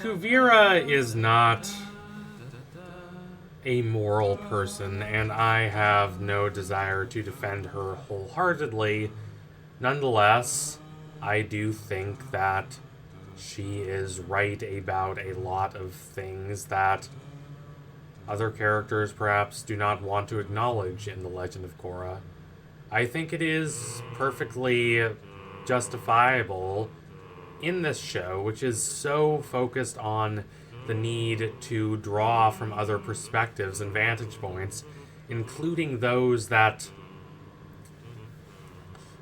Kuvira is not a moral person, and I have no desire to defend her wholeheartedly. Nonetheless, I do think that she is right about a lot of things that other characters perhaps do not want to acknowledge in The Legend of Korra. I think it is perfectly justifiable in this show, which is so focused on the need to draw from other perspectives and vantage points, including those that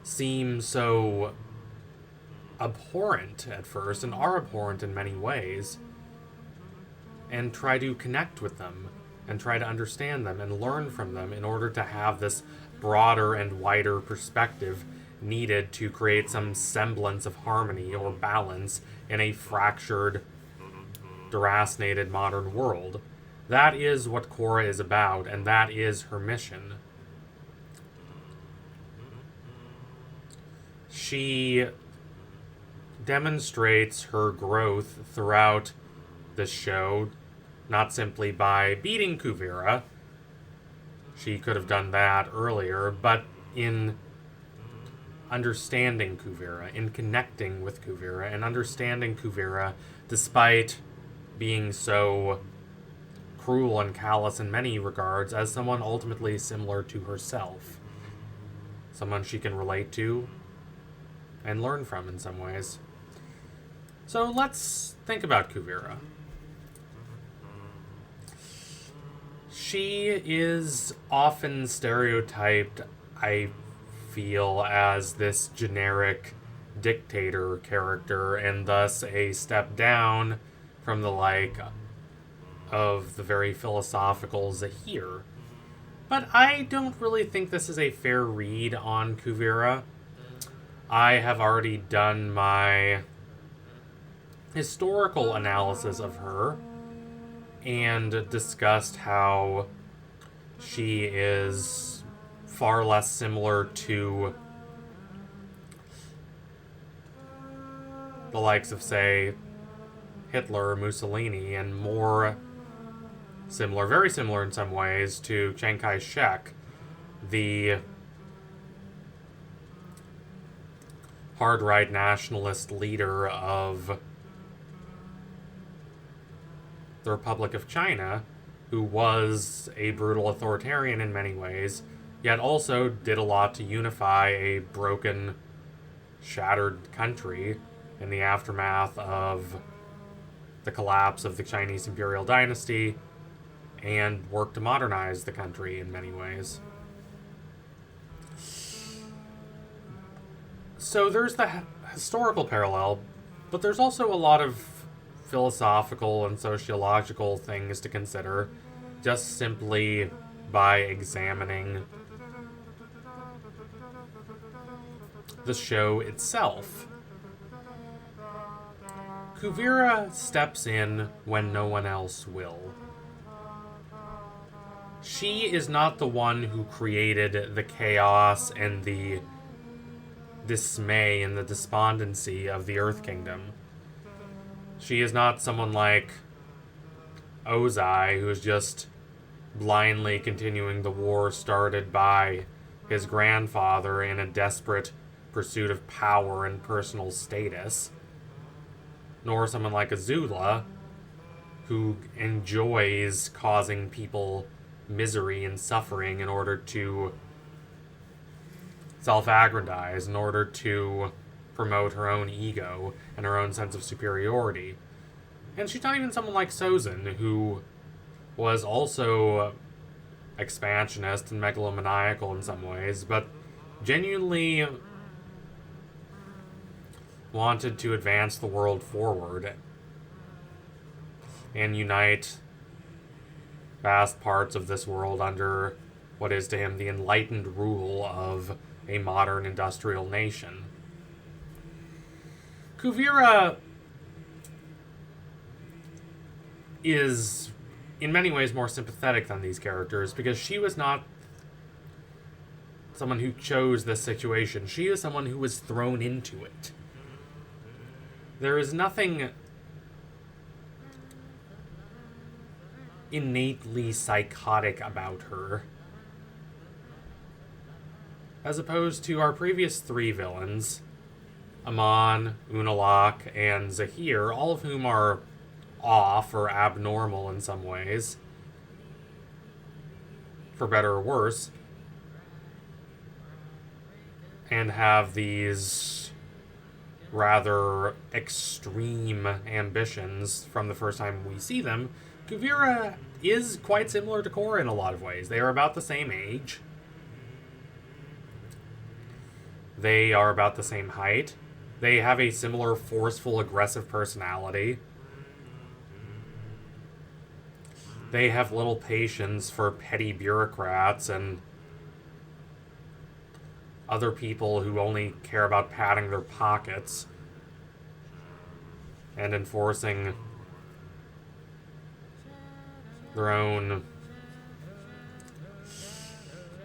seem so abhorrent at first and are abhorrent in many ways, and try to connect with them and try to understand them and learn from them in order to have this broader and wider perspective needed to create some semblance of harmony or balance in a fractured, deracinated modern world. That is what Korra is about, and that is her mission. She demonstrates her growth throughout the show, not simply by beating Kuvira. She could have done that earlier, but in understanding Kuvira, in connecting with Kuvira, and understanding Kuvira despite being so cruel and callous in many regards as someone ultimately similar to herself. Someone she can relate to and learn from in some ways. So let's think about Kuvira. She is often stereotyped, I feel, as this generic dictator character, and thus a step down from the like of the very philosophical Zahir. But I don't really think this is a fair read on Kuvira. I have already done my historical analysis of her and discussed how she is far less similar to the likes of, say, Hitler or Mussolini, and more similar, very similar in some ways, to Chiang Kai-shek, the hard-right nationalist leader of the Republic of China, who was a brutal authoritarian in many ways, yet also did a lot to unify a broken, shattered country in the aftermath of the collapse of the Chinese imperial dynasty, and worked to modernize the country in many ways. So there's the historical parallel, but there's also a lot of philosophical and sociological things to consider, just simply by examining the show itself. Kuvira steps in when no one else will. She is not the one who created the chaos and the dismay and the despondency of the Earth Kingdom. She is not someone like Ozai, who is just blindly continuing the war started by his grandfather in a desperate pursuit of power and personal status. Nor someone like Azula, who enjoys causing people misery and suffering in order to self-aggrandize, in order to promote her own ego and her own sense of superiority. And she's not even someone like Sozin, who was also expansionist and megalomaniacal in some ways, but genuinely wanted to advance the world forward and unite vast parts of this world under what is to him the enlightened rule of a modern industrial nation. Kuvira is in many ways more sympathetic than these characters, because she was not someone who chose this situation. She is someone who was thrown into it. There is nothing innately psychotic about her. As opposed to our previous three villains, Amon, Unalak, and Zahir, all of whom are off or abnormal in some ways, for better or worse, and have these rather extreme ambitions from the first time we see them. Kuvira is quite similar to Korra in a lot of ways. They are about the same age. They are about the same height. They have a similar forceful, aggressive personality. They have little patience for petty bureaucrats and other people who only care about padding their pockets and enforcing their own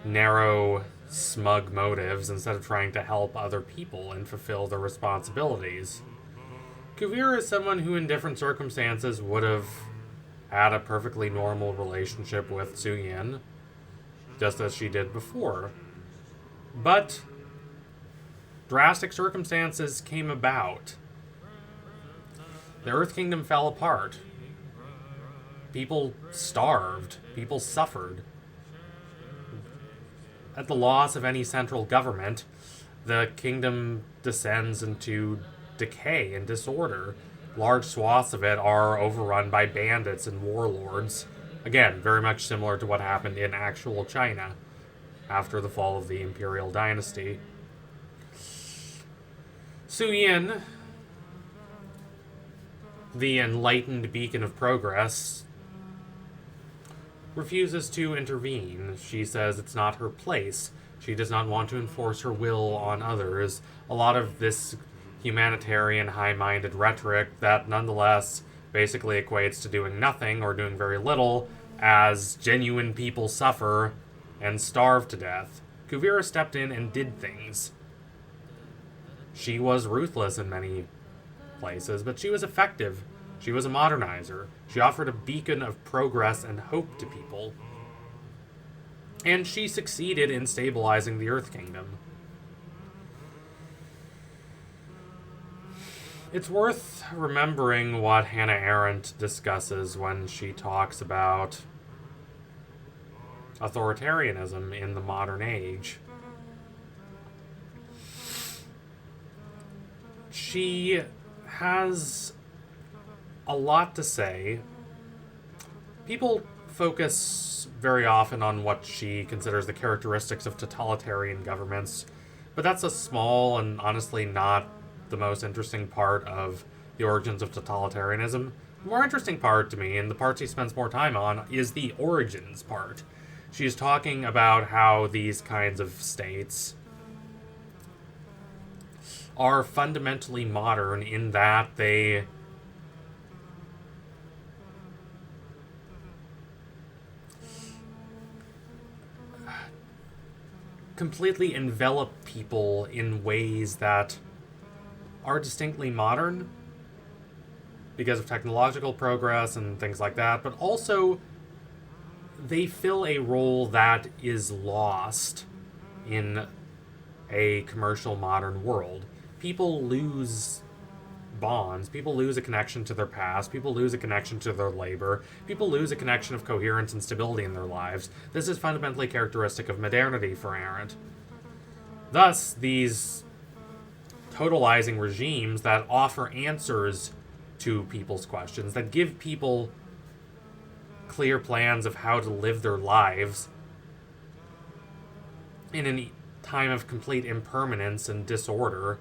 narrow, smug motives instead of trying to help other people and fulfill their responsibilities. Kuvira is someone who in different circumstances would have had a perfectly normal relationship with Suyin, just as she did before. But drastic circumstances came about. The Earth Kingdom fell apart. People starved. People suffered. At the loss of any central government, the kingdom descends into decay and disorder. Large swaths of it are overrun by bandits and warlords. Again, very much similar to what happened in actual China after the fall of the imperial dynasty. Suyin, the enlightened beacon of progress, refuses to intervene. She says it's not her place. She does not want to enforce her will on others. A lot of this humanitarian, high-minded rhetoric that nonetheless basically equates to doing nothing or doing very little as genuine people suffer and starve to death. Kuvira stepped in and did things. She was ruthless in many places, but she was effective. She was a modernizer. She offered a beacon of progress and hope to people. And she succeeded in stabilizing the Earth Kingdom. It's worth remembering what Hannah Arendt discusses when she talks about authoritarianism in the modern age. She has a lot to say. People focus very often on what she considers the characteristics of totalitarian governments, but that's a small and honestly not the most interesting part of the origins of totalitarianism. The more interesting part to me, and the part she spends more time on, is the origins part. She's talking about how these kinds of states are fundamentally modern in that they completely envelop people in ways that are distinctly modern because of technological progress and things like that, but also they fill a role that is lost in a commercial modern world. People lose bonds. People lose a connection to their past. People lose a connection to their labor. People lose a connection of coherence and stability in their lives. This is fundamentally characteristic of modernity for Arendt. Thus, these totalizing regimes that offer answers to people's questions, that give people clear plans of how to live their lives in a time of complete impermanence and disorder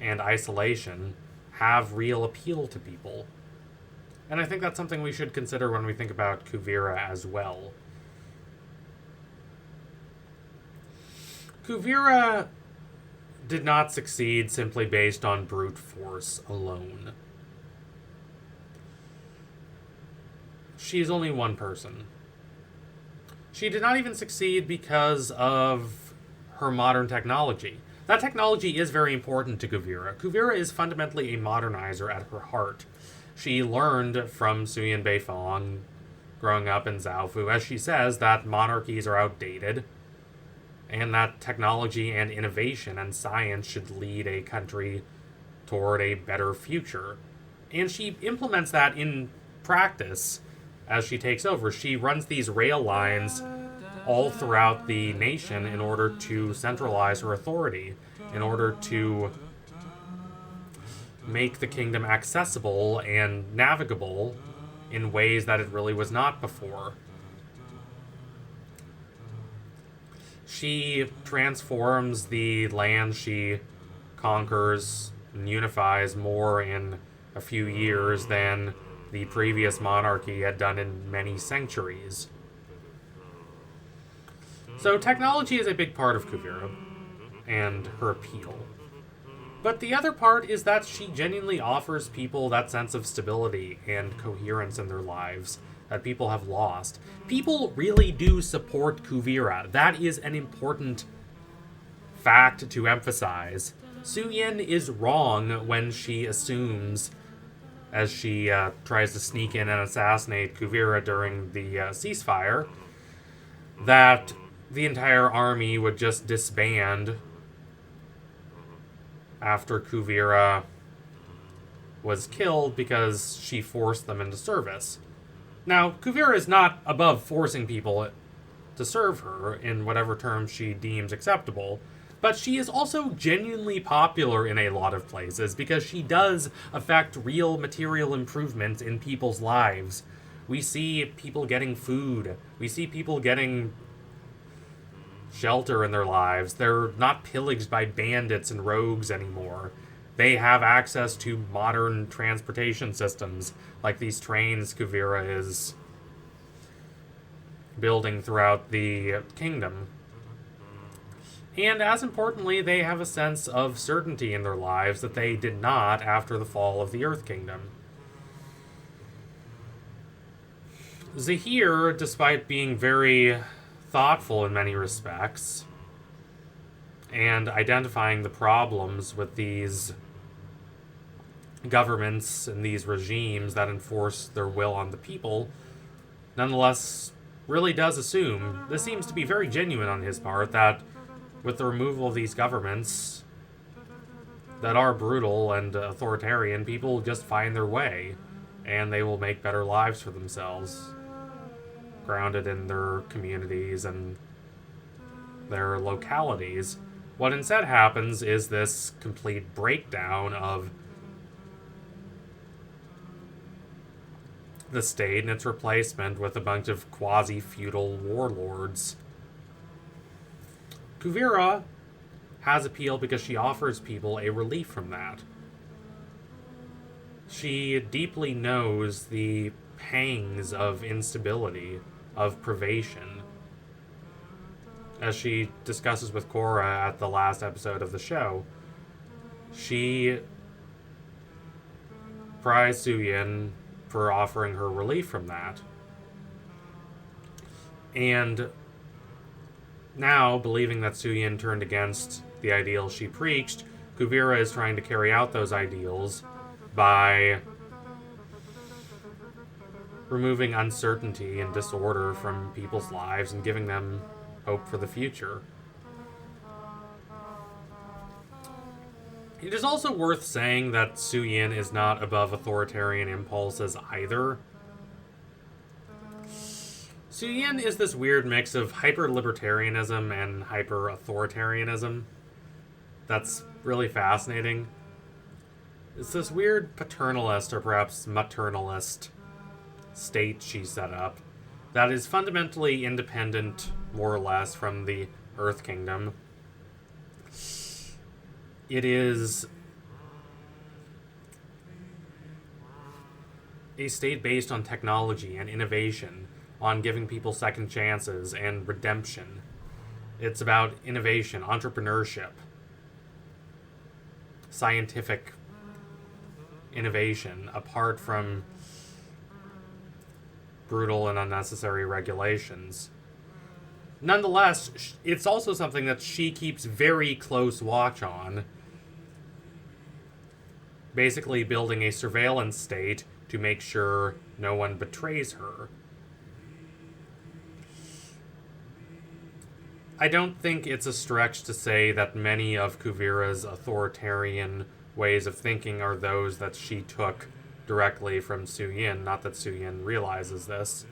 and isolation, have real appeal to people. And I think that's something we should consider when we think about Kuvira as well. Kuvira did not succeed simply based on brute force alone. She is only one person. She did not even succeed because of her modern technology. That technology is very important to Kuvira. Kuvira is fundamentally a modernizer at her heart. She learned from Suyin Beifong growing up in Zaofu, as she says that monarchies are outdated and that technology and innovation and science should lead a country toward a better future. And she implements that in practice as she takes over. She runs these rail lines all throughout the nation in order to centralize her authority, in order to make the kingdom accessible and navigable in ways that it really was not before. She transforms the land she conquers and unifies more in a few years than the previous monarchy had done in many centuries. So technology is a big part of Kuvira and her appeal. But the other part is that she genuinely offers people that sense of stability and coherence in their lives that people have lost. People really do support Kuvira. That is an important fact to emphasize. Suyin is wrong when she assumes, as she tries to sneak in and assassinate Kuvira during the ceasefire, that the entire army would just disband after Kuvira was killed because she forced them into service. Now, Kuvira is not above forcing people to serve her in whatever terms she deems acceptable, but she is also genuinely popular in a lot of places because she does affect real material improvements in people's lives. We see people getting food. We see people getting shelter in their lives. They're not pillaged by bandits and rogues anymore. They have access to modern transportation systems, like these trains Kuvira is building throughout the kingdom. And as importantly, they have a sense of certainty in their lives that they did not after the fall of the Earth Kingdom. Zahir, despite being very thoughtful in many respects, and identifying the problems with these governments and these regimes that enforce their will on the people, nonetheless really does assume, this seems to be very genuine on his part, that with the removal of these governments that are brutal and authoritarian, people just find their way, and they will make better lives for themselves, grounded in their communities and their localities. What instead happens is this complete breakdown of the state and its replacement with a bunch of quasi-feudal warlords. Kuvira has appeal because she offers people a relief from that. She deeply knows the pangs of instability, of privation. As she discusses with Korra at the last episode of the show, she prized Suyin for offering her relief from that. And now, believing that Suyin turned against the ideals she preached, Kuvira is trying to carry out those ideals by removing uncertainty and disorder from people's lives and giving them hope for the future. It is also worth saying that Suyin is not above authoritarian impulses either. Suyin is this weird mix of hyper-libertarianism and hyper-authoritarianism that's really fascinating. It's this weird paternalist or perhaps maternalist state she set up that is fundamentally independent, more or less, from the Earth Kingdom. It is a state based on technology and innovation, on giving people second chances and redemption. It's about innovation, entrepreneurship, scientific innovation, apart from brutal and unnecessary regulations. Nonetheless, it's also something that she keeps very close watch on, basically building a surveillance state to make sure no one betrays her. I don't think it's a stretch to say that many of Kuvira's authoritarian ways of thinking are those that she took directly from Su Yin. Not that Su Yin realizes this.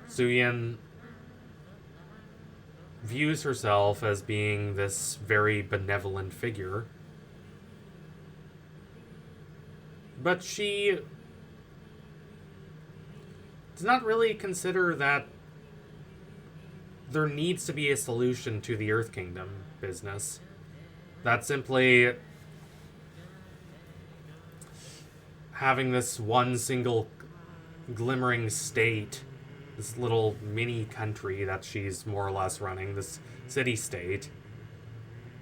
Su Yin views herself as being this very benevolent figure, but she does not really consider that there needs to be a solution to the Earth Kingdom business. That simply having this one single glimmering state, this little mini country that she's more or less running, this city-state,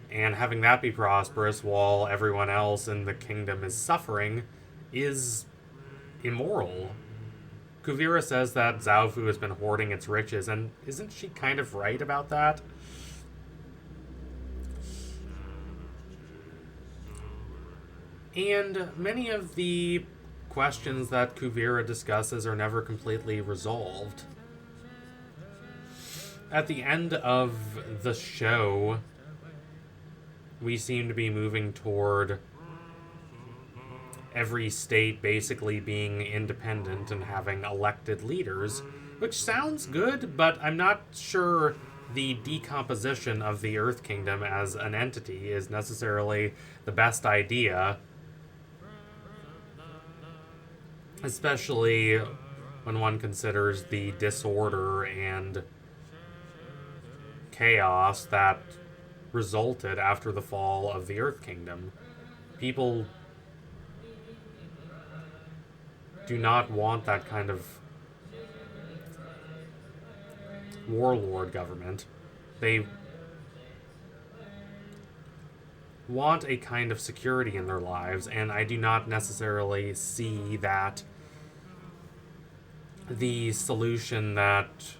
and having that be prosperous while everyone else in the kingdom is suffering is immoral. Kuvira says that Zaofu has been hoarding its riches, and isn't she kind of right about that? And many of the questions that Kuvira discusses are never completely resolved. At the end of the show, we seem to be moving toward every state basically being independent and having elected leaders, which sounds good, but I'm not sure the decomposition of the Earth Kingdom as an entity is necessarily the best idea, especially when one considers the disorder and chaos that resulted after the fall of the Earth Kingdom. People do not want that kind of warlord government. They want a kind of security in their lives, and I do not necessarily see that the solution that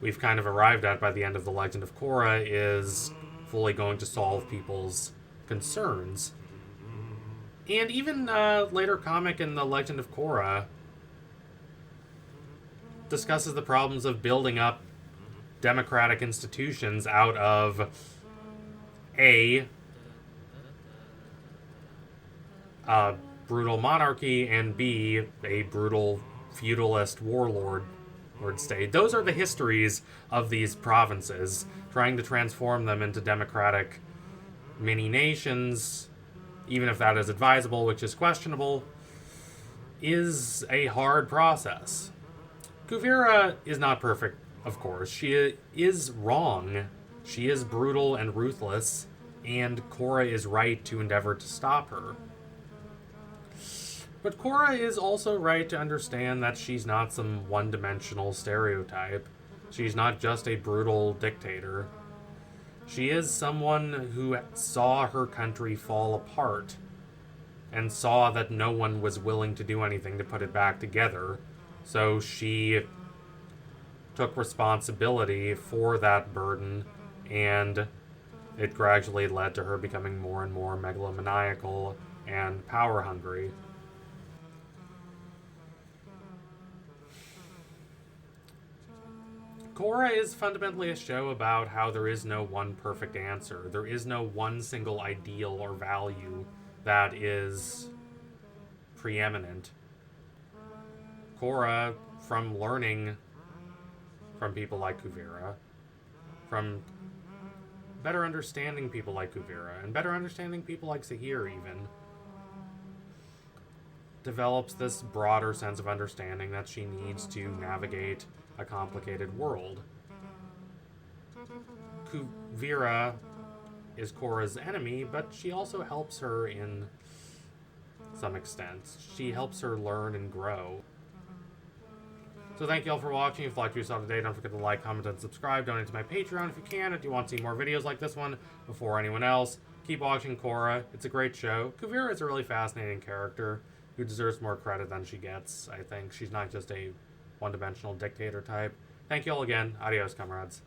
we've kind of arrived at by the end of The Legend of Korra is fully going to solve people's concerns. And even later comic in The Legend of Korra discusses the problems of building up democratic institutions out of A, brutal monarchy, and B, a brutal feudalist warlord state. Those are the histories of these provinces, trying to transform them into democratic mini-nations, even if that is advisable, which is questionable, is a hard process. Kuvira is not perfect, of course. She is wrong. She is brutal and ruthless, and Korra is right to endeavor to stop her. But Korra is also right to understand that she's not some one-dimensional stereotype. She's not just a brutal dictator. She is someone who saw her country fall apart and saw that no one was willing to do anything to put it back together. So she took responsibility for that burden, and it gradually led to her becoming more and more megalomaniacal and power-hungry. Korra is fundamentally a show about how there is no one perfect answer. There is no one single ideal or value that is preeminent. Korra, from learning from people like Kuvira, from better understanding people like Kuvira, and better understanding people like Zahir even, develops this broader sense of understanding that she needs to navigate a complicated world. Kuvira is Korra's enemy, but she also helps her in some extent. She helps her learn and grow. So thank you all for watching. If you liked what you saw today, don't forget to like, comment, and subscribe. Donate to my Patreon if you can, if you want to see more videos like this one before anyone else. Keep watching Korra. It's a great show. Kuvira is a really fascinating character who deserves more credit than she gets, I think. She's not just a one-dimensional dictator type. Thank you all again. Adios, comrades.